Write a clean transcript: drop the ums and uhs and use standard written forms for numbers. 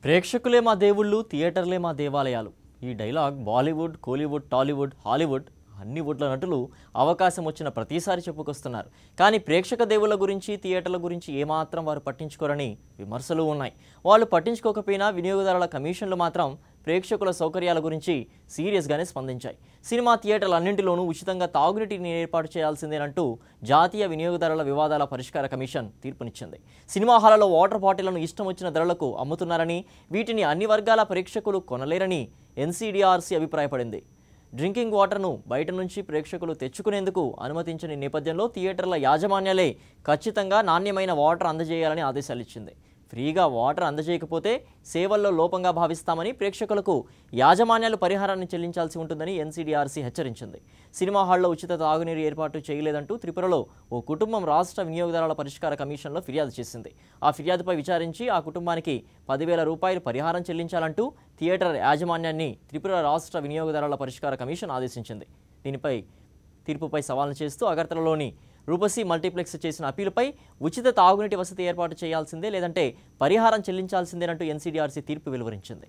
ప్రేక్షకులే మా దేవుళ్ళు, థియేటర్లే మా దేవాలయాలు. ఈ డైలాగ్ బాలీవుడ్, కోలీవుడ్, టాలీవుడ్, హాలీవుడ్ అన్ని వుడ్ల నటులు అవకాశం వచ్చిన ప్రతిసారి చెప్పుకొస్తున్నారు. కానీ ప్రేక్షక దేవుళ్ళ గురించి, థియేటర్ల గురించి ఏమాత్రం వారు పట్టించుకోరని విమర్శలు ఉన్నాయి. వాళ్ళు పట్టించుకోకపోయినా వినియోగదారుల కమిషన్లు మాత్రం ప్రేక్షకుల సౌకర్యాల గురించి సీరియస్గానే స్పందించాయి. సినిమా థియేటర్లు అన్నింటిలోనూ ఉచితంగా తాగునీటిని ఏర్పాటు చేయాల్సిందేనంటూ జాతీయ వినియోగదారుల వివాదాల పరిష్కార కమిషన్ తీర్పునిచ్చింది. సినిమా హాలలో వాటర్ బాటిళ్లను ఇష్టం వచ్చిన ధరలకు అమ్ముతున్నారని, వీటిని అన్ని వర్గాల ప్రేక్షకులు కొనలేరని ఎన్సీడీఆర్సీ అభిప్రాయపడింది. డ్రింకింగ్ వాటర్ను బయట నుంచి ప్రేక్షకులు తెచ్చుకునేందుకు అనుమతించని నేపథ్యంలో థియేటర్ల యాజమాన్యాలే ఖచ్చితంగా నాణ్యమైన వాటర్ అందజేయాలని ఆదేశాలు ఇచ్చింది. ఫ్రీగా వాటర్ అందజేయకపోతే సేవల్లో లోపంగా భావిస్తామని, ప్రేక్షకులకు యాజమాన్యాలు పరిహారాన్ని చెల్లించాల్సి ఉంటుందని ఎన్సీడీఆర్సీ హెచ్చరించింది. సినిమా హాల్లో ఉచిత తాగునీరు ఏర్పాటు చేయలేదంటూ త్రిపురలో ఓ కుటుంబం రాష్ట్ర వినియోగదారుల పరిష్కార కమిషన్లో ఫిర్యాదు చేసింది. ఆ ఫిర్యాదుపై విచారించి ఆ కుటుంబానికి 10,000 రూపాయలు పరిహారం చెల్లించాలంటూ థియేటర్ యాజమాన్యాన్ని త్రిపుర రాష్ట్ర వినియోగదారుల పరిష్కార కమిషన్ ఆదేశించింది. దీనిపై తీర్పుపై సవాల్ను చేస్తూ అగర్తలలోని రూపసీ మల్టీప్లెక్స్ చేసిన అప్పీలుపై ఉచిత తాగునీటి వసతి ఏర్పాటు చేయాల్సిందే, లేదంటే పరిహారం చెల్లించాల్సిందేనంటూ ఎన్సీడీఆర్సీ తీర్పు వెలువరించింది.